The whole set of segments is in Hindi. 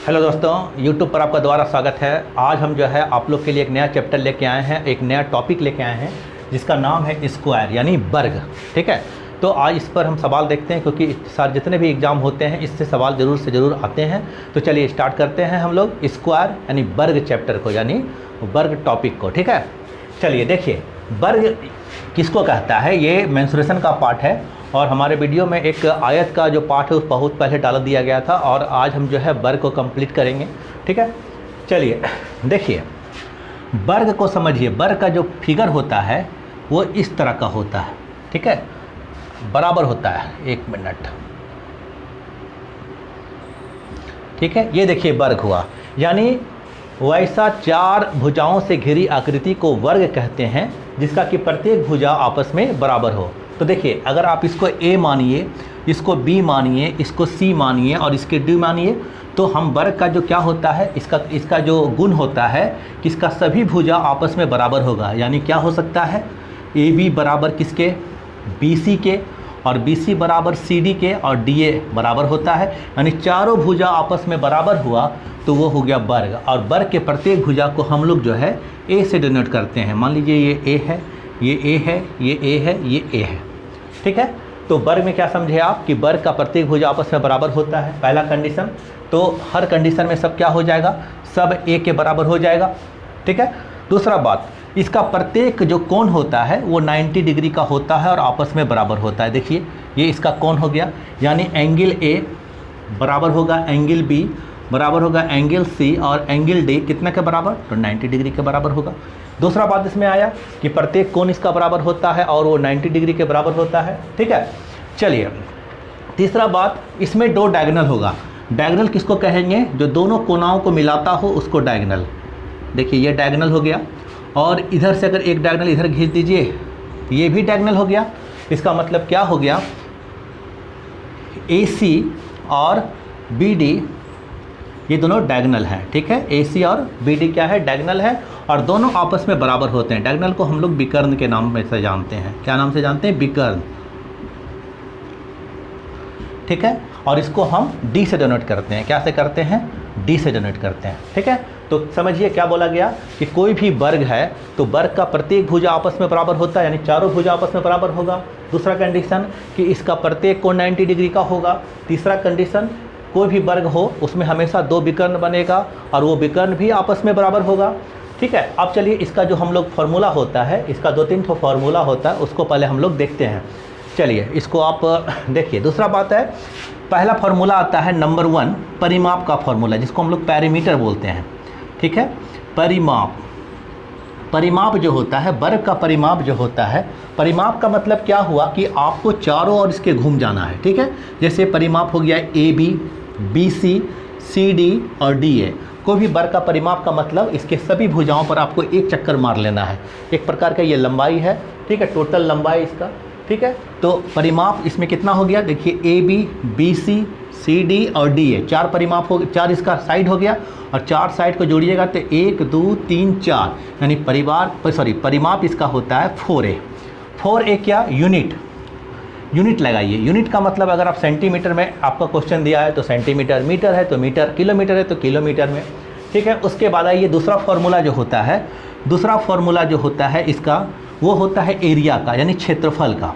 हेलो दोस्तों, YouTube पर आपका दोबारा स्वागत है। आज हम जो है आप लोग के लिए एक नया चैप्टर लेके आए हैं, एक नया टॉपिक लेके आए हैं जिसका नाम है स्क्वायर यानी वर्ग। ठीक है, तो आज इस पर हम सवाल देखते हैं क्योंकि सारे जितने भी एग्ज़ाम होते हैं इससे सवाल ज़रूर से ज़रूर आते हैं। तो चलिए स्टार्ट करते हैं हम लोग स्क्वायर यानी वर्ग चैप्टर को, यानी वर्ग टॉपिक को। ठीक है, चलिए देखिए वर्ग किसको कहता है। ये मेंसुरेशन का पार्ट है और हमारे वीडियो में एक आयत का जो पार्ट है उस बहुत पहले डाल दिया गया था और आज हम जो है वर्ग को कंप्लीट करेंगे। ठीक है, चलिए देखिए वर्ग को समझिए। वर्ग का जो फिगर होता है वो इस तरह का होता है। ठीक है, बराबर होता है। एक मिनट, ठीक है, ये देखिए वर्ग हुआ, यानी वैसा चार भुजाओं से घिरी आकृति को वर्ग कहते हैं जिसका कि प्रत्येक भुजा आपस में बराबर हो। तो देखिए अगर आप इसको A मानिए, इसको B मानिए, इसको C मानिए और इसके D मानिए, तो हम वर्ग का जो क्या होता है इसका जो गुण होता है कि इसका सभी भुजा आपस में बराबर होगा। यानी क्या हो सकता है, AB बराबर किसके, BC के, और BC बराबर CD के, और DA बराबर होता है। यानी चारों भुजा आपस में बराबर हुआ तो वो हो गया वर्ग। और वर्ग के प्रत्येक भुजा को हम लोग जो है A से डिनोट करते हैं। मान लीजिए ये A है, ये A है, ये A है, ये A है। ठीक है, तो वर्ग में क्या समझे आप कि वर्ग का प्रत्येक भुजा आपस में बराबर होता है, पहला कंडीशन। तो हर कंडीशन में सब क्या हो जाएगा, सब A के बराबर हो जाएगा। ठीक है, दूसरा बात, इसका प्रत्येक जो कोण होता है वो 90 डिग्री का होता है और आपस में बराबर होता है। देखिए ये इसका कोण हो गया, यानी एंगल A बराबर होगा एंगल B बराबर होगा एंगल C और एंगल D कितने के बराबर, तो 90 डिग्री के बराबर होगा। दूसरा बात इसमें आया कि प्रत्येक कोण इसका बराबर होता है और वो 90 डिग्री के बराबर होता है। ठीक है, चलिए तीसरा बात, इसमें दो डायगोनल होगा। डायगोनल किसको कहेंगे, जो दोनों कोणाओं को मिलाता हो उसको डायगोनल। देखिए ये डायगोनल हो गया और इधर से अगर एक डायगोनल इधर खींच दीजिए, ये भी डायगोनल हो गया। इसका मतलब क्या हो गया, AC और BD ये दोनों डायगोनल हैं। ठीक है, AC और BD क्या है, डायगोनल है और दोनों आपस में बराबर होते हैं। डायगोनल को हम लोग विकर्ण के नाम में से जानते हैं। क्या नाम से जानते हैं, विकर्ण। ठीक है, और इसको हम D से डिनोट करते हैं। क्या से करते हैं, D से डिनोट करते हैं। ठीक है, तो समझिए क्या बोला गया कि कोई भी वर्ग है तो वर्ग का प्रत्येक भुजा आपस में बराबर होता है, यानी चारों भुजा आपस में बराबर होगा। दूसरा कंडीशन कि इसका प्रत्येक कोण 90 डिग्री का होगा। तीसरा कंडीशन, कोई भी वर्ग हो उसमें हमेशा दो विकर्ण बनेगा और वो विकर्ण भी आपस में बराबर होगा। ठीक है, अब चलिए इसका जो हम लोग फार्मूला होता है, इसका 2-3 ठो फार्मूला होता है, उसको पहले हम लोग देखते हैं। चलिए इसको आप देखिए। दूसरा बात है, पहला फार्मूला आता है नंबर 1 परिमाप का फार्मूला, जिसको हम लोग पैरामीटर बोलते हैं। ठीक है, परिमाप। परिमाप जो होता है, वर्ग का परिमाप जो होता है, परिमाप का मतलब क्या हुआ कि आपको चारों ओर इसके घूम जाना है। ठीक है, जैसे परिमाप हो गया AB, BC, CD और DA। कोई भी वर्ग का परिमाप का मतलब इसके सभी भुजाओं पर आपको एक चक्कर मार लेना है। एक प्रकार का ये लंबाई है। ठीक है, टोटल लंबाई इसका। ठीक है, तो परिमाप इसमें कितना हो गया, देखिए AB, BC, CD और DA चार परिमाप हो, चार इसका साइड हो गया और चार साइड को जोड़िएगा तो 1 2 3 4, यानी परिमाप इसका होता है 4A। 4A क्या, यूनिट। यूनिट लगाइए। यूनिट का मतलब अगर आप सेंटीमीटर में आपका क्वेश्चन दिया है तो सेंटीमीटर, मीटर है तो मीटर, किलोमीटर है तो किलोमीटर में। ठीक है, उसके बाद आइए दूसरा फार्मूला जो होता है, दूसरा फार्मूला जो होता है इसका वो होता है एरिया का, यानी क्षेत्रफल का।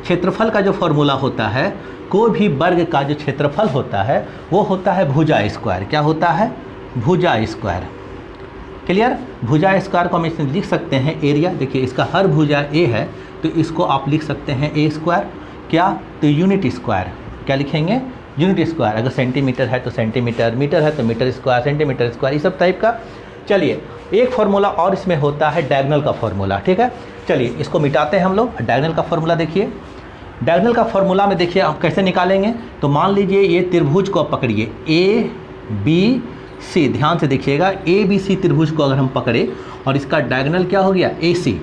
क्षेत्रफल का जो फार्मूला होता है, कोई भी वर्ग का जो क्षेत्रफल होता है वो होता है भुजा स्क्वायर। क्या होता है, भुजा स्क्वायर। क्लियर, भुजा स्क्वायर को हम इसमें लिख सकते हैं एरिया। देखिए इसका हर भुजा A है तो इसको आप लिख सकते हैं A स्क्वायर। क्या, तो यूनिट स्क्वायर। क्या लिखेंगे, यूनिट स्क्वायर। अगर सेंटीमीटर है तो सेंटीमीटर, मीटर है तो मीटर स्क्वायर, सेंटीमीटर स्क्वायर, ये सब टाइप का। चलिए एक फार्मूला और इसमें होता है डायगोनल का फार्मूला। ठीक है, चलिए इसको मिटाते हैं हम लोग। डायगोनल का फार्मूला देखिए, डायगोनल का फार्मूला में देखिए आप कैसे निकालेंगे। तो मान लीजिए ये त्रिभुज को आप पकड़िए ABC, ध्यान से देखिएगा, ABC त्रिभुज को अगर हम पकड़े और इसका डायगोनल क्या हो गया, AC,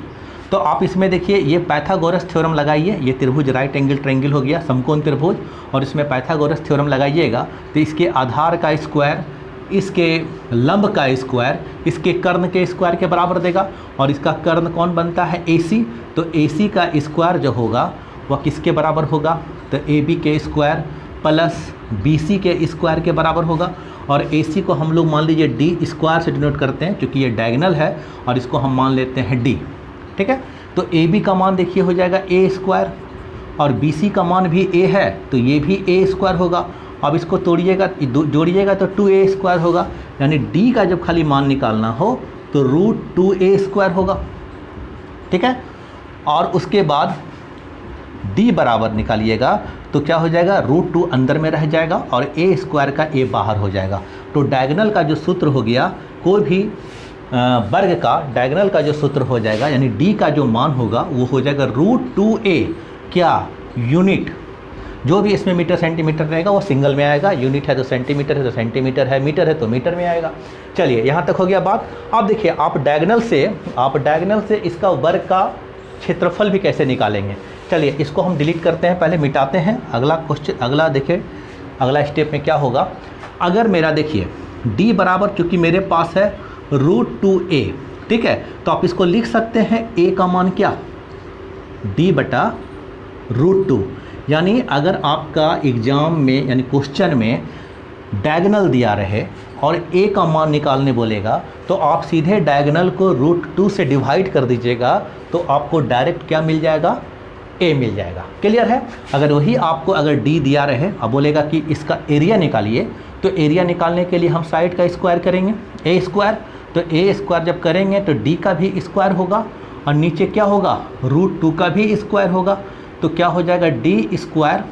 तो आप इसमें देखिए ये पाइथागोरस थ्योरम लगाइए। ये त्रिभुज राइट एंगल ट्रायंगल हो गया, समकोण त्रिभुज, और इसमें पाइथागोरस थ्योरम लगाइएगा तो इसके आधार का स्क्वायर, इसके लंब का स्क्वायर, इसके कर्ण के स्क्वायर के बराबर देगा। और इसका कर्ण कौन बनता है, AC, तो AC का स्क्वायर जो होगा वह किसके बराबर होगा, तो AB के स्क्वायर प्लस BC के स्क्वायर के बराबर होगा, और AC को हम लोग मान लीजिए D स्क्वायर से डिनोट करते हैं क्योंकि ये डायगोनल है, और इसको हम मान लेते हैं D। ठीक है, तो AB का मान देखिए हो जाएगा A स्क्वायर, और BC का मान भी A है तो ये भी A स्क्वायर होगा। अब इसको तोड़िएगा, जोड़िएगा तो 2A स्क्वायर होगा, यानी D का जब खाली मान निकालना हो तो √2A स्क्वायर होगा। ठीक है, और उसके बाद D बराबर निकालिएगा तो क्या हो जाएगा, √2 अंदर में रह जाएगा और A स्क्वायर का A बाहर हो जाएगा। तो डायगोनल का जो सूत्र हो गया, कोई भी वर्ग का डायगोनल का जो सूत्र हो जाएगा, यानी D का जो मान होगा वो हो जाएगा √2A, क्या यूनिट, जो भी इसमें मीटर सेंटीमीटर रहेगा वो सिंगल में आएगा, यूनिट है तो सेंटीमीटर है तो सेंटीमीटर है, मीटर है तो मीटर में आएगा। चलिए यहाँ तक हो गया बात। अब देखिए आप डायगोनल से इसका वर्ग का क्षेत्रफल भी कैसे निकालेंगे। चलिए इसको हम डिलीट करते हैं, पहले मिटाते हैं। अगला क्वेश्चन, अगला देखिए अगला स्टेप में क्या होगा। अगर मेरा देखिए D बराबर, चूँकि मेरे पास है √2A, ठीक है, तो आप इसको लिख सकते हैं A का मान क्या, D बटा √2। यानी अगर आपका एग्ज़ाम में यानी क्वेश्चन में डायगोनल दिया रहे और A का मान निकालने बोलेगा तो आप सीधे डायगोनल को √2 से डिवाइड कर दीजिएगा, तो आपको डायरेक्ट क्या मिल जाएगा, A मिल जाएगा। क्लियर है। अगर वही आपको अगर D दिया रहे, अब बोलेगा कि इसका एरिया निकालिए, तो एरिया निकालने के लिए हम साइड का स्क्वायर करेंगे, A स्क्वायर। तो A स्क्वायर जब करेंगे तो D का भी स्क्वायर होगा, और नीचे क्या होगा, √2 का भी स्क्वायर होगा। तो क्या हो जाएगा, D स्क्वायर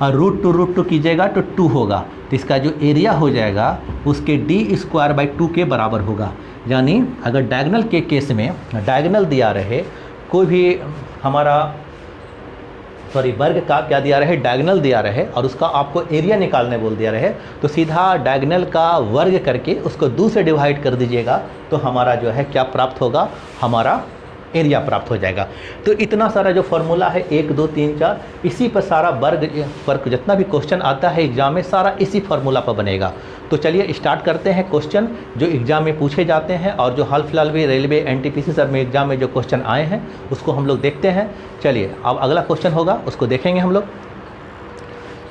और √2 कीजिएगा तो 2 होगा। तो इसका जो एरिया हो जाएगा उसके D स्क्वायर बाई 2 के बराबर होगा। यानी अगर डायगोनल के केस में डायगोनल दिया रहे, कोई भी हमारा वर्ग का क्या दिया रहे, डायगोनल दिया रहे, और उसका आपको एरिया निकालने बोल दिया रहे, तो सीधा डायगोनल का वर्ग करके उसको 2 से डिवाइड कर दीजिएगा, तो हमारा जो है क्या प्राप्त होगा, हमारा एरिया प्राप्त हो जाएगा। तो इतना सारा जो फॉर्मूला है 1 2 3 4, इसी पर सारा वर्ग पर जितना भी क्वेश्चन आता है एग्जाम में सारा इसी फार्मूला पर बनेगा। तो चलिए स्टार्ट करते हैं क्वेश्चन जो एग्जाम में पूछे जाते हैं, और जो हाल फिलहाल भी रेलवे NTPC सब में एग्जाम में जो क्वेश्चन आए हैं उसको हम लोग देखते हैं। चलिए अब अगला क्वेश्चन होगा उसको देखेंगे हम लोग।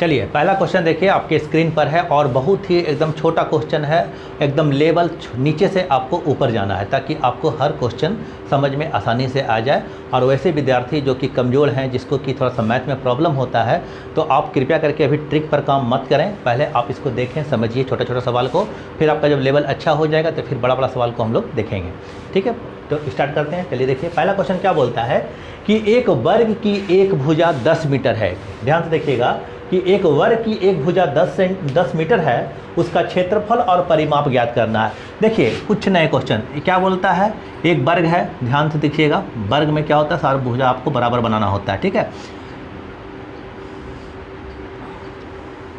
चलिए पहला क्वेश्चन देखिए आपके स्क्रीन पर है, और बहुत ही एकदम छोटा क्वेश्चन है, एकदम लेवल नीचे से आपको ऊपर जाना है ताकि आपको हर क्वेश्चन समझ में आसानी से आ जाए। और वैसे विद्यार्थी जो कि कमज़ोर हैं, जिसको कि थोड़ा सा मैथ में प्रॉब्लम होता है, तो आप कृपया करके अभी ट्रिक पर काम मत करें, पहले आप इसको देखें, समझिए छोटा छोटा सवाल को, फिर आपका जब लेवल अच्छा हो जाएगा तो फिर बड़ा बड़ा सवाल को हम लोग देखेंगे। ठीक है, तो स्टार्ट करते हैं। चलिए देखिए पहला क्वेश्चन क्या बोलता है कि एक वर्ग की एक भुजा 10 मीटर है। ध्यान से देखिएगा कि एक वर्ग की एक भुजा 10 मीटर है, उसका क्षेत्रफल और परिमाप ज्ञात करना है। देखिए कुछ नए क्वेश्चन क्या बोलता है, एक वर्ग है, ध्यान से देखिएगा, वर्ग में क्या होता है, सारा भुजा आपको बराबर बनाना होता है। ठीक है,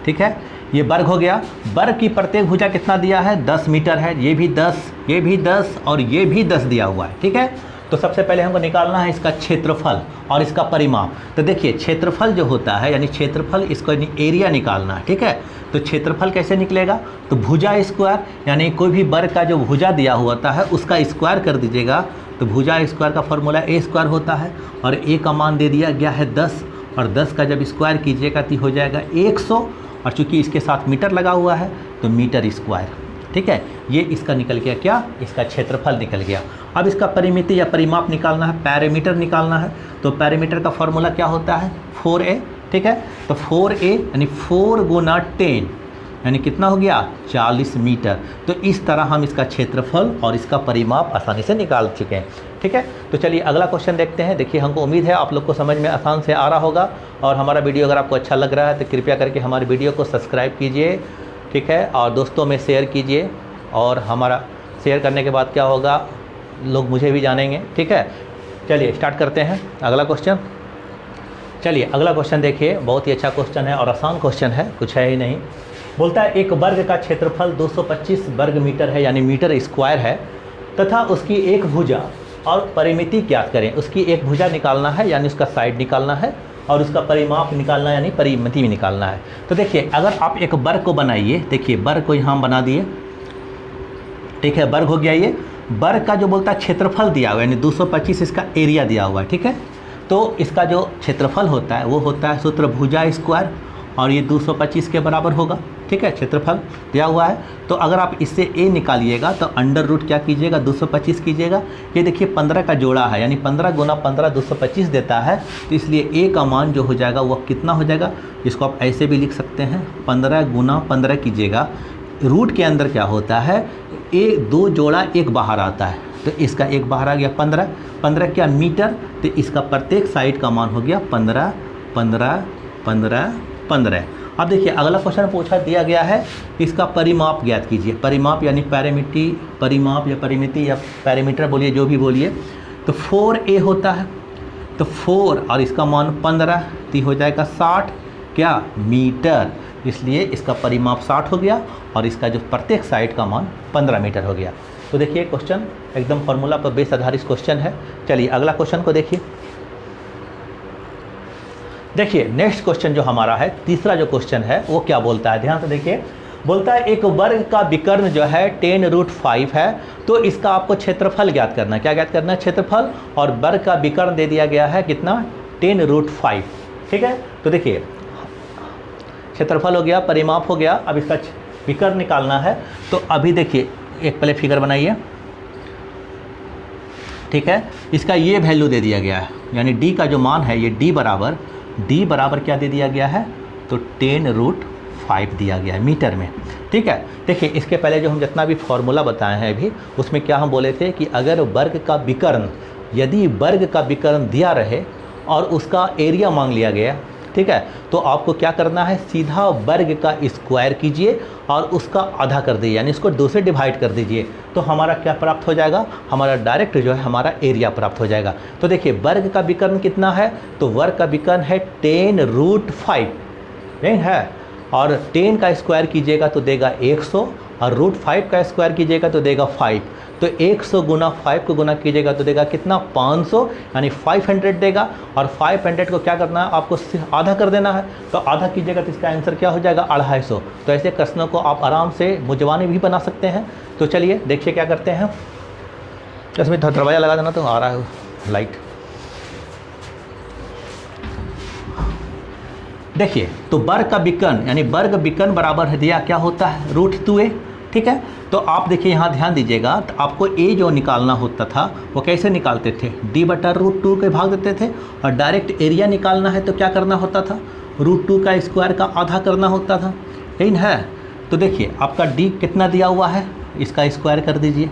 ठीक है, ये वर्ग हो गया। वर्ग की प्रत्येक भुजा कितना दिया है, 10 मीटर है, ये भी 10, ये भी 10 और ये भी 10 दिया हुआ है। ठीक है, तो सबसे पहले हमको निकालना है इसका क्षेत्रफल और इसका परिमाप। तो देखिए क्षेत्रफल जो होता है यानी क्षेत्रफल, इसको एरिया निकालना है। ठीक है, तो क्षेत्रफल कैसे निकलेगा, तो भुजा स्क्वायर, यानी कोई भी वर्ग का जो भुजा दिया होता है उसका स्क्वायर कर दीजिएगा। तो भुजा स्क्वायर का फॉर्मूला A स्क्वायर होता है, और A का मान दे दिया गया है 10, और 10 का जब स्क्वायर कीजिएगा तो हो जाएगा 100, और चूँकि इसके साथ मीटर लगा हुआ है तो मीटर स्क्वायर। ठीक है, ये इसका निकल गया क्या, इसका क्षेत्रफल निकल गया। अब इसका परिमिति या परिमाप निकालना है, पैरामीटर निकालना है। तो पैरामीटर का फॉर्मूला क्या होता है, 4A। ठीक है, तो 4A यानी 4 गुना 10 यानी कितना हो गया, 40 मीटर। तो इस तरह हम इसका क्षेत्रफल और इसका परिमाप आसानी से निकाल चुके हैं। ठीक है, तो चलिए अगला क्वेश्चन देखते हैं। देखिए हमको उम्मीद है आप लोग को समझ में आसान से आ रहा होगा, और हमारा वीडियो अगर आपको अच्छा लग रहा है तो कृपया करके हमारे वीडियो को सब्सक्राइब कीजिए। ठीक है, और दोस्तों में शेयर कीजिए, और हमारा शेयर करने के बाद क्या होगा, लोग मुझे भी जानेंगे। ठीक है, चलिए स्टार्ट करते हैं अगला क्वेश्चन। चलिए अगला क्वेश्चन देखिए, बहुत ही अच्छा क्वेश्चन है और आसान क्वेश्चन है, कुछ है ही नहीं। बोलता है एक वर्ग का क्षेत्रफल 225 वर्ग मीटर है, यानी मीटर स्क्वायर है, तथा उसकी एक भुजा और परिमिति ज्ञात करें। उसकी एक भुजा निकालना है यानी उसका साइड निकालना है, और उसका परिमाप निकालना है यानी परिमिति भी निकालना है। तो देखिए अगर आप एक वर्ग को बनाइए, देखिए वर्ग को यहाँ बना दिए। ठीक है, वर्ग हो गया। ये वर्ग का जो बोलता है क्षेत्रफल दिया हुआ है, यानी 225 इसका एरिया दिया हुआ है। ठीक है, तो इसका जो क्षेत्रफल होता है वो होता है सूत्र भुजा स्क्वायर और ये 225 के बराबर होगा। ठीक है, क्षेत्रफल दिया हुआ है। तो अगर आप इससे a निकालिएगा तो अंडर रूट क्या कीजिएगा, 225 कीजिएगा। ये देखिए 15 का जोड़ा है, यानी 15 गुना 15 225 देता है। तो इसलिए a का मान जो हो जाएगा वो कितना हो जाएगा, इसको आप ऐसे भी लिख सकते हैं, 15 गुना 15 कीजिएगा। रूट के अंदर क्या होता है, दो जोड़ा एक बाहर आता है, तो इसका एक बाहर आ गया 15, 15 क्या मीटर, तो इसका प्रत्येक साइड का मान हो गया 15 15 15 15। अब देखिए अगला क्वेश्चन पूछा दिया गया है, इसका परिमाप ज्ञात कीजिए। परिमाप यानी परिमाप या परिमिति या पैरामीटर बोलिए, जो भी बोलिए। तो 4a होता है, तो 4 और इसका मान 15, तो हो जाएगा 60 क्या मीटर, इसलिए इसका परिमाप 60 हो गया और इसका जो प्रत्येक साइड का मान 15 मीटर हो गया। तो देखिए क्वेश्चन एकदम फॉर्मूला पर बेस आधारित क्वेश्चन है। चलिए अगला क्वेश्चन को देखिए। देखिए नेक्स्ट क्वेश्चन जो हमारा है, तीसरा जो क्वेश्चन है वो क्या बोलता है, ध्यान से देखिए। बोलता है एक वर्ग का विकर्ण जो है 10√5 है, तो इसका आपको क्षेत्रफल ज्ञात करना है। क्या ज्ञात करना है, क्षेत्रफल। और वर्ग का विकर्ण दे दिया गया है कितना, 10√5। ठीक है, तो देखिए क्षेत्रफल हो गया, परिमाप हो गया, अब इसका विकर्ण निकालना है। तो अभी देखिए एक पहले फिगर बनाइए। ठीक है, इसका ये वैल्यू दे दिया गया है, यानी d का जो मान है ये d बराबर क्या दे दिया गया है, तो 10√5 दिया गया है मीटर में। ठीक है, देखिए इसके पहले जो हम जितना भी फॉर्मूला बताए हैं अभी, उसमें क्या हम बोले थे कि अगर वर्ग का विकर्ण, यदि वर्ग का विकर्ण दिया रहे और उसका एरिया मांग लिया गया, ठीक है, तो आपको क्या करना है, सीधा वर्ग का स्क्वायर कीजिए और उसका आधा कर दीजिए, यानी इसको 2 से डिवाइड कर दीजिए, तो हमारा क्या प्राप्त हो जाएगा, हमारा डायरेक्ट जो है हमारा एरिया प्राप्त हो जाएगा। तो देखिए वर्ग का विकर्ण कितना है, तो वर्ग का विकर्ण है 10√5, नहीं है, और 10 का स्क्वायर कीजिएगा तो देगा 100, और √5 का स्क्वायर कीजिएगा तो देगा 5। तो 100 गुना 5 को गुना कीजिएगा तो देगा कितना, 500, यानी 500 देगा। और 500 को क्या करना है, आपको आधा कर देना है, तो आधा कीजिएगा तो इसका आंसर क्या हो जाएगा, 250। तो ऐसे प्रश्नों को आप आराम से मुजवानी भी बना सकते हैं। तो चलिए देखिए क्या करते हैं, इसमें दरवाज़ा लगा देना, तो आ रहा है लाइट। देखिए तो वर्ग का विकर्ण, यानी वर्ग विकर्ण बराबर है दिया क्या होता है, √2a। ठीक है, तो आप देखिए यहाँ ध्यान दीजिएगा, तो आपको a जो निकालना होता था वो कैसे निकालते थे, d/√2 के भाग देते थे। और डायरेक्ट एरिया निकालना है तो क्या करना होता था, √2 का स्क्वायर का आधा करना होता था, यही है। तो देखिए आपका d कितना दिया हुआ है, इसका स्क्वायर कर दीजिए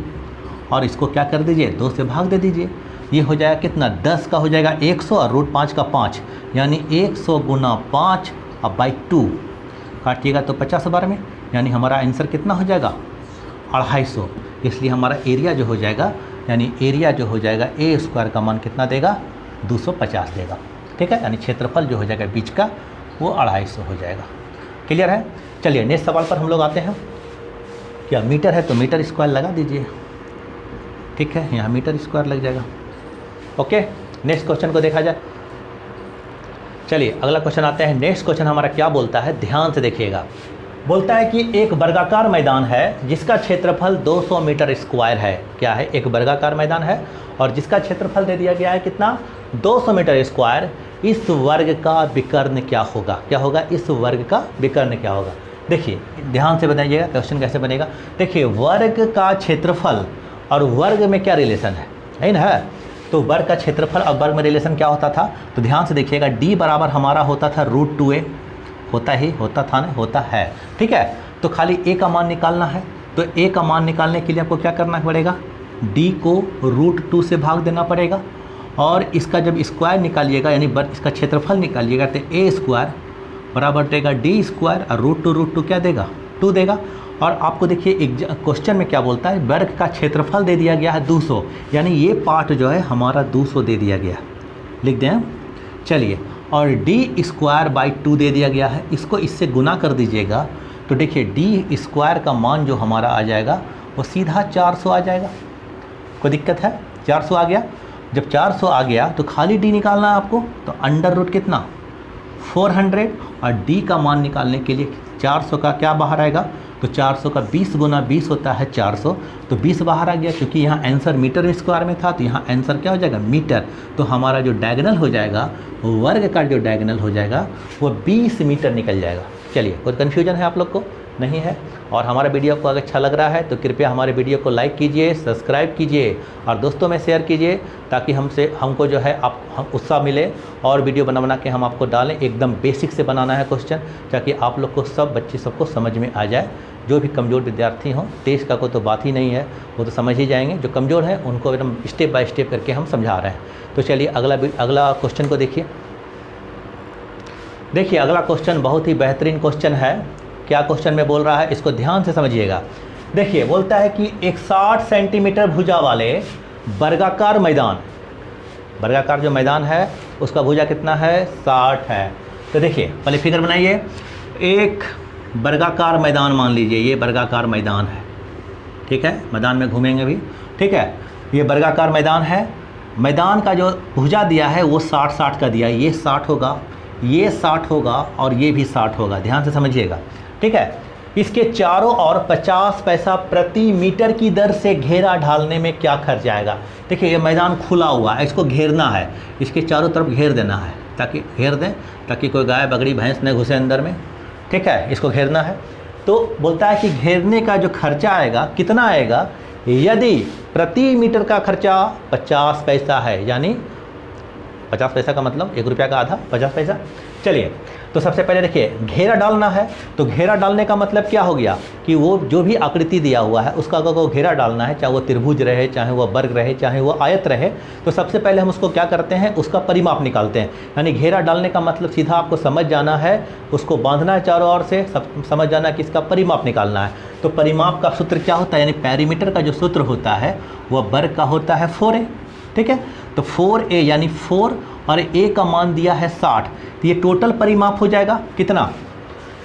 और इसको क्या कर दीजिए, 2 से भाग दे दीजिए। ये हो जाएगा कितना, 10 का हो जाएगा 100 और √5 का 5, यानी 100 गुना 5 अब बाई 2 काटिएगा तो 50 बार में, यानी हमारा आंसर कितना हो जाएगा, 250। इसलिए हमारा एरिया जो हो जाएगा, यानी एरिया जो हो जाएगा ए स्क्वायर का मान कितना देगा, 250 देगा। ठीक है, यानी क्षेत्रफल जो हो जाएगा बीच का वो 250 हो जाएगा। क्लियर है। चलिए नेक्स्ट सवाल पर हम लोग आते हैं। क्या मीटर है तो मीटर स्क्वायर लगा दीजिए। ठीक है, यहाँ मीटर स्क्वायर लग जाएगा। ओके, नेक्स्ट क्वेश्चन को देखा जाए। चलिए अगला क्वेश्चन आते हैं। नेक्स्ट क्वेश्चन हमारा क्या बोलता है, ध्यान से देखिएगा। बोलता है कि एक वर्गाकार मैदान है जिसका क्षेत्रफल 200 मीटर स्क्वायर है। क्या है, एक वर्गाकार मैदान है और जिसका क्षेत्रफल दे दिया गया है कितना, 200 मीटर स्क्वायर। इस वर्ग का विकर्ण क्या होगा, क्या होगा, इस वर्ग का विकर्ण क्या होगा। देखिए ध्यान से बताइएगा क्वेश्चन कैसे बनेगा। देखिए वर्ग का क्षेत्रफल और वर्ग में क्या रिलेशन है ना, तो वर्ग का क्षेत्रफल और वर्ग में रिलेशन क्या होता था, तो ध्यान से देखिएगा। d बराबर हमारा होता था √2a, होता था ना, होता है। ठीक है, तो खाली a का मान निकालना है, तो a का मान निकालने के लिए आपको क्या करना पड़ेगा, d को √2 से भाग देना पड़ेगा। और इसका जब स्क्वायर निकालिएगा, यानी इसका क्षेत्रफल निकालिएगा, तो a स्क्वायर बराबर देगा d स्क्वायर और √2 क्या देगा, 2 देगा। और आपको देखिए एक क्वेश्चन में क्या बोलता है, वर्ग का क्षेत्रफल दे दिया गया है 200, यानी ये पार्ट जो है हमारा 200 दे दिया गया, लिख दें। चलिए, और d स्क्वायर बाई 2 दे दिया गया है, इसको इससे गुना कर दीजिएगा तो देखिए d स्क्वायर का मान जो हमारा आ जाएगा वो सीधा 400 आ जाएगा। कोई दिक्कत है, 400 आ गया। जब 400 आ गया तो खाली d निकालना है आपको, तो अंडर रूट कितना, 400 और डी का मान निकालने के लिए 400 का क्या बाहर आएगा, तो 400 का 20 गुना 20 होता है 400, तो 20 बाहर आ गया। क्योंकि यहाँ आंसर मीटर स्क्वायर में था तो यहाँ आंसर क्या हो जाएगा, मीटर। तो हमारा जो डायगोनल हो जाएगा, वर्ग का जो डायगोनल हो जाएगा वो 20 मीटर निकल जाएगा। चलिए, कोई कन्फ्यूजन है आप लोग को? नहीं है। और हमारा वीडियो को अगर अच्छा लग रहा है तो कृपया हमारे वीडियो को लाइक कीजिए, सब्सक्राइब कीजिए और दोस्तों में शेयर कीजिए, ताकि हमको जो है हम उत्साह मिले और वीडियो बना के हम आपको डालें। एकदम बेसिक से बनाना है क्वेश्चन, ताकि आप लोग को बच्चे सबको समझ में आ जाए। जो भी कमज़ोर विद्यार्थी हों, टेस्ट का कोई तो बात ही नहीं है, वो तो समझ ही जाएंगे। जो कमज़ोर हैं उनको एकदम स्टेप बाय स्टेप करके हम समझा रहे हैं। तो चलिए अगला क्वेश्चन को देखिए। अगला क्वेश्चन बहुत ही बेहतरीन क्वेश्चन है। क्या क्वेश्चन में बोल रहा है, इसको ध्यान से समझिएगा। देखिए, बोलता है कि एक 60 सेंटीमीटर भुजा वाले वर्गाकार मैदान, वर्गाकार जो मैदान है उसका भुजा कितना है, 60 है। तो देखिए, पहले फिगर बनाइए। एक वर्गाकार मैदान मान लीजिए, ये वर्गाकार मैदान है, ठीक है। मैदान में घूमेंगे भी, ठीक है। ये वर्गाकार मैदान है। मैदान का जो भुजा दिया है वो 60-60 का दिया है। ये 60 होगा, ये 60 होगा और ये भी 60 होगा। ध्यान से समझिएगा, ठीक है। इसके चारों ओर 50 पैसा प्रति मीटर की दर से घेरा ढालने में क्या खर्च आएगा। देखिए, ये मैदान खुला हुआ है, इसको घेरना है, इसके चारों तरफ घेर देना है, ताकि घेर दें ताकि कोई गाय बकरी भैंस न घुसे अंदर में, ठीक है। इसको घेरना है। तो बोलता है कि घेरने का जो खर्चा आएगा कितना आएगा, यदि प्रति मीटर का खर्चा 50 पैसा है, यानी 50 पैसा का मतलब 1 रुपया का आधा 50 पैसा। चलिए, तो सबसे पहले देखिए, घेरा डालना है। तो घेरा डालने का मतलब क्या हो गया कि वो जो भी आकृति दिया हुआ है उसका अगर वो घेरा डालना है, चाहे वो त्रिभुज रहे, चाहे वो वर्ग रहे, चाहे वो आयत रहे, तो सबसे पहले हम उसको क्या करते हैं, उसका परिमाप निकालते हैं। यानी घेरा डालने का मतलब सीधा आपको समझ जाना है, उसको बांधना है चारों ओर से, समझ जाना है कि इसका परिमाप निकालना है। तो परिमाप का सूत्र क्या होता है, यानी पेरीमीटर का जो सूत्र होता है वह वर्ग का होता है 4a, ठीक है। तो 4a यानी 4 और a का मान दिया है 60, तो ये टोटल परिमाप हो जाएगा कितना,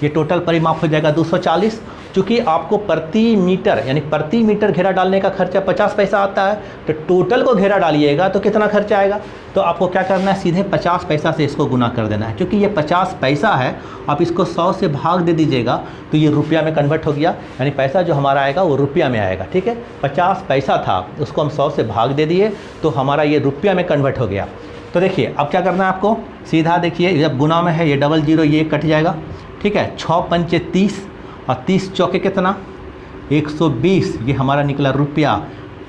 ये टोटल परिमाप हो जाएगा 240। चूँकि आपको प्रति मीटर यानी प्रति मीटर घेरा डालने का खर्चा 50 पैसा आता है, तो टोटल को घेरा डालिएगा तो कितना खर्चा आएगा। तो आपको क्या करना है, सीधे 50 पैसा से इसको गुना कर देना है। क्योंकि ये 50 पैसा है, आप इसको 100 से भाग दे दीजिएगा तो ये रुपया में कन्वर्ट हो गया, यानी पैसा जो हमारा आएगा वो रुपया में आएगा, ठीक है। 50 पैसा था, उसको हम 100 से भाग दे दिए तो हमारा ये रुपया में कन्वर्ट हो गया। तो देखिए, अब क्या करना है आपको, सीधा देखिए, जब गुना में है ये 00 ये कट जाएगा, ठीक है। 6 पंचे 30 और 30 चौके कितना, 120, ये हमारा निकला रुपया।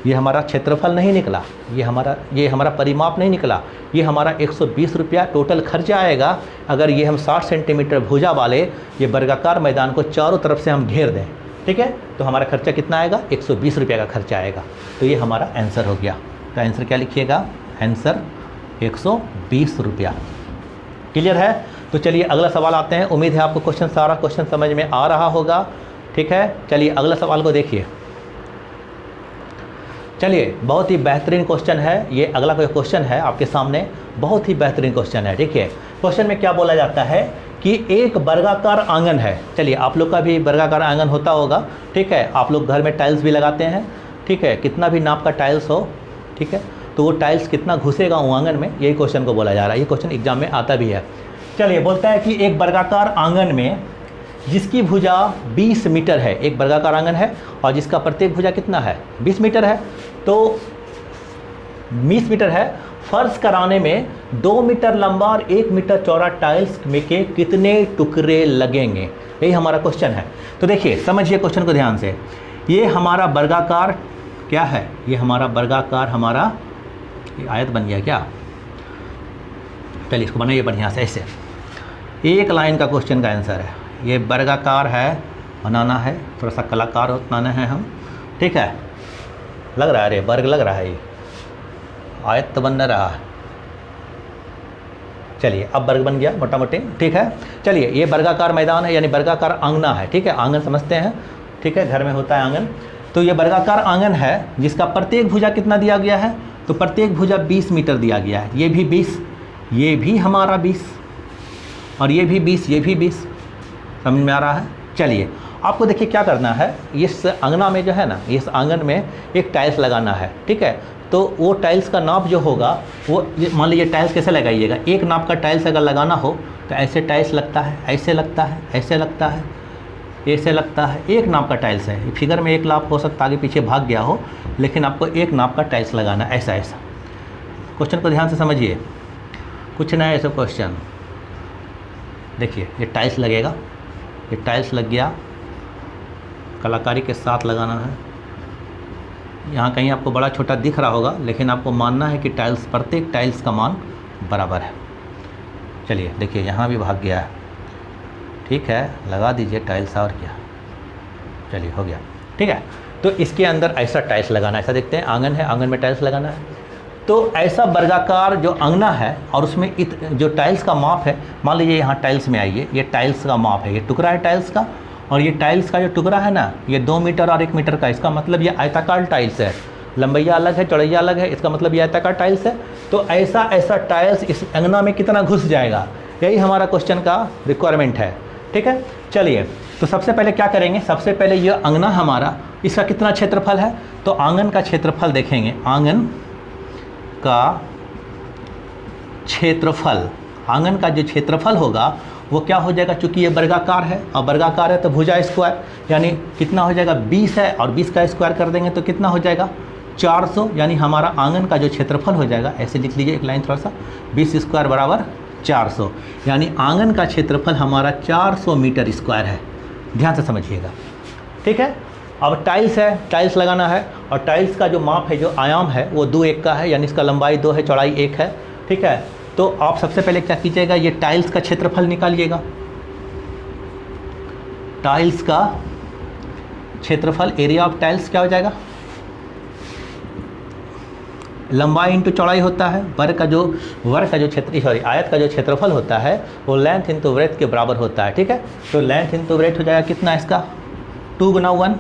ये हमारा क्षेत्रफल नहीं निकला, ये हमारा परिमाप नहीं निकला, ये हमारा 120 रुपया टोटल खर्चा आएगा। अगर ये हम 60 सेंटीमीटर भुजा वाले ये वर्गाकार मैदान को चारों तरफ से हम घेर दें, ठीक है, तो हमारा खर्चा कितना आएगा, 120 रुपया का खर्चा आएगा। तो ये हमारा आंसर हो गया। तो आंसर क्या लिखिएगा, आंसर 120 रुपया। क्लियर है। तो चलिए अगला सवाल आते हैं। उम्मीद है आपको सारा क्वेश्चन समझ में आ रहा होगा, ठीक है। चलिए अगला सवाल को देखिए। चलिए, बहुत ही बेहतरीन क्वेश्चन है ये। अगला कोई क्वेश्चन है आपके सामने, बहुत ही बेहतरीन क्वेश्चन है। देखिए, क्वेश्चन में क्या बोला जाता है कि एक वर्गाकार आंगन है। चलिए, आप लोग का भी वर्गाकार आंगन होता होगा, ठीक है। आप लोग घर में टाइल्स भी लगाते हैं, ठीक है। कितना भी नाप का टाइल्स हो, ठीक है, तो वो टाइल्स कितना घुसेगा वो आंगन में, यही क्वेश्चन को बोला जा रहा है। ये क्वेश्चन एग्जाम में आता भी है। चलिए, बोलता है कि एक वर्गाकार आंगन में जिसकी भुजा 20 मीटर है, एक वर्गाकार आंगन है और जिसका प्रत्येक भुजा कितना है, 20 मीटर है। तो 20 मीटर है, फर्श कराने में 2 मीटर लंबा और 1 मीटर चौड़ा टाइल्स में के कितने टुकड़े लगेंगे, यही हमारा क्वेश्चन है। तो देखिए, समझिए क्वेश्चन को ध्यान से। ये हमारा वर्गाकार क्या है, ये हमारा वर्गाकार, हमारा ये आयत बन गया क्या। चलिए इसको बनाइए बढ़िया से, ऐसे एक लाइन का क्वेश्चन का आंसर है। ये वर्गाकार है, बनाना है, थोड़ा सा कलाकार बनाना है हम, ठीक है। लग रहा है, अरे वर्ग लग रहा है, ये आयत तो बन रहा है। चलिए, अब वर्ग बन गया मोटा मोटी, ठीक है। चलिए, ये वर्गाकार मैदान है, यानी वर्गाकार आंगना है, ठीक है। आंगन समझते हैं, ठीक है, घर में होता है आंगन। तो ये वर्गाकार आंगन है जिसका प्रत्येक भुजा कितना दिया गया है, तो प्रत्येक भुजा 20 मीटर दिया गया है। ये भी 20, ये भी हमारा 20 और ये भी 20, ये भी 20। समझ में आ रहा है। चलिए, आपको देखिए क्या करना है, इस अंगना में जो है ना, इस आंगन में एक टाइल्स लगाना है, ठीक है। तो वो टाइल्स का नाप जो होगा वो मान लीजिए टाइल्स कैसे लगाइएगा, एक नाप का टाइल्स अगर लगाना हो तो ऐसे टाइल्स लगता है, ऐसे लगता है, ऐसे लगता है, ऐसे लगता है। एक नाप का टाइल्स है, फिगर में एक नाप हो सकता है आगे पीछे भाग गया हो, लेकिन आपको एक नाप का टाइल्स लगाना, ऐसा ऐसा। क्वेश्चन को ध्यान से समझिए, कुछ ना ऐसा क्वेश्चन। देखिए ये टाइल्स लगेगा, ये टाइल्स लग गया, कलाकारी के साथ लगाना है। यहाँ कहीं आपको बड़ा छोटा दिख रहा होगा, लेकिन आपको मानना है कि टाइल्स, प्रत्येक टाइल्स का मान बराबर है। चलिए देखिए यहाँ भी भाग गया है, ठीक है, लगा दीजिए टाइल्स, और क्या। चलिए हो गया, ठीक है। तो इसके अंदर ऐसा टाइल्स लगाना है, ऐसा देखते हैं आंगन है, आंगन में टाइल्स लगाना है। तो ऐसा वर्गाकार जो अंगना है और उसमें जो टाइल्स का माप है, मान लीजिए यहाँ टाइल्स में आइए, ये टाइल्स का माप है, ये टुकड़ा है टाइल्स का, और ये टाइल्स का जो टुकड़ा है ना, ये 2 मीटर और 1 मीटर का, इसका मतलब ये आयताकार टाइल्स है, लंबैया अलग है, चौड़ैया अलग है, इसका मतलब ये आयताकार टाइल्स है। तो ऐसा ऐसा टाइल्स इस अंगना में कितना घुस जाएगा, यही हमारा क्वेश्चन का रिक्वायरमेंट है, ठीक है। चलिए तो सबसे पहले क्या करेंगे, सबसे पहले ये अंगना हमारा, इसका कितना क्षेत्रफल है, तो आंगन का क्षेत्रफल देखेंगे, आंगन का क्षेत्रफल, आंगन का जो क्षेत्रफल होगा वो क्या हो जाएगा, चूँकि ये वर्गाकार है और वर्गाकार है तो भुजा स्क्वायर, यानी कितना हो जाएगा 20 है, और 20 का स्क्वायर कर देंगे तो कितना हो जाएगा 400, यानी हमारा आंगन का जो क्षेत्रफल हो जाएगा, ऐसे लिख लीजिए एक लाइन थोड़ा सा, 20 स्क्वायर बराबर 400, यानी आंगन का क्षेत्रफल हमारा 400 मीटर स्क्वायर है। ध्यान से समझिएगा, ठीक है। अब टाइल्स है, टाइल्स लगाना है, और टाइल्स का जो माप है, जो आयाम है वो 2 1 का है, यानी इसका लंबाई 2 है, चौड़ाई 1 है, ठीक है। तो आप सबसे पहले क्या कीजिएगा, ये टाइल्स का क्षेत्रफल निकालिएगा, टाइल्स का क्षेत्रफल, एरिया ऑफ टाइल्स क्या हो जाएगा, लंबाई इंटू चौड़ाई होता है, वर्ग का जो आयत का जो क्षेत्रफल होता है वो लेंथ इंटू ब्रेथ के बराबर होता है, ठीक है। तो लेंथ इंटू ब्रेथ हो जाएगा कितना इसका, 2 × 1,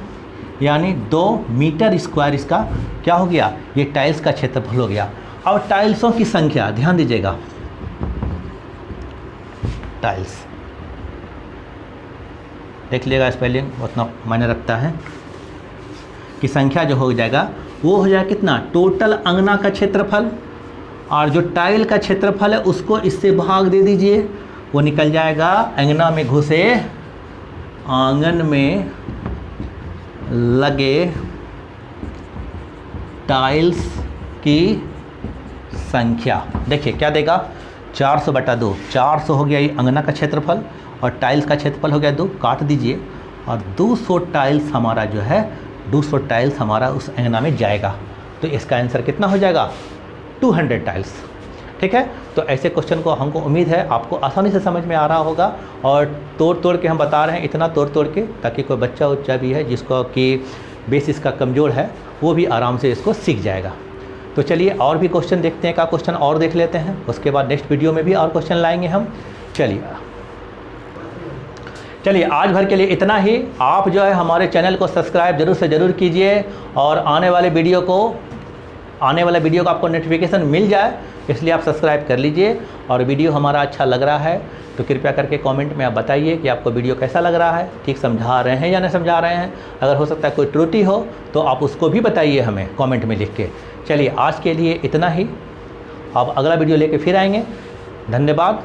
यानी 2 मीटर स्क्वायर इसका क्या हो गया, ये टाइल्स का क्षेत्रफल हो गया। अब टाइल्सों की संख्या ध्यान दीजिएगा, टाइल्स देख लीजिएगा, स्पेलिंग उतना मायने रखता है कि संख्या जो हो जाएगा वो हो जाएगा कितना, टोटल अंगना का क्षेत्रफल, और जो टाइल का क्षेत्रफल है उसको इससे भाग दे दीजिए, वो निकल जाएगा अंगना में घुसे, आंगन में लगे टाइल्स की संख्या। देखिए क्या देगा, 400/2, 400 हो गया ये अंगना का क्षेत्रफल, और टाइल्स का क्षेत्रफल हो गया 2, काट दीजिए, और 200 टाइल्स हमारा जो है, 200 टाइल्स हमारा उस अंगना में जाएगा। तो इसका आंसर कितना हो जाएगा, 200 टाइल्स, ठीक है। तो ऐसे क्वेश्चन को हमको उम्मीद है आपको आसानी से समझ में आ रहा होगा, और तोड़ के हम बता रहे हैं, इतना तोड़ के, ताकि कोई बच्चा उच्चा भी है जिसको कि बेसिस का कमज़ोर है, वो भी आराम से इसको सीख जाएगा। तो चलिए और भी क्वेश्चन देखते हैं, का क्वेश्चन और देख लेते हैं, उसके बाद नेक्स्ट वीडियो में भी और क्वेश्चन लाएंगे हम। चलिए आज भर के लिए इतना ही। आप जो है हमारे चैनल को सब्सक्राइब जरूर से ज़रूर कीजिए, और आने वाले वीडियो का आपको नोटिफिकेशन मिल जाए, इसलिए आप सब्सक्राइब कर लीजिए। और वीडियो हमारा अच्छा लग रहा है तो कृपया करके कमेंट में आप बताइए कि आपको वीडियो कैसा लग रहा है, ठीक समझा रहे हैं या नहीं समझा रहे हैं। अगर हो सकता है कोई त्रुटि हो तो आप उसको भी बताइए हमें कमेंट में लिख के। चलिए आज के लिए इतना ही, अब अगला वीडियो लेके फिर आएंगे। धन्यवाद।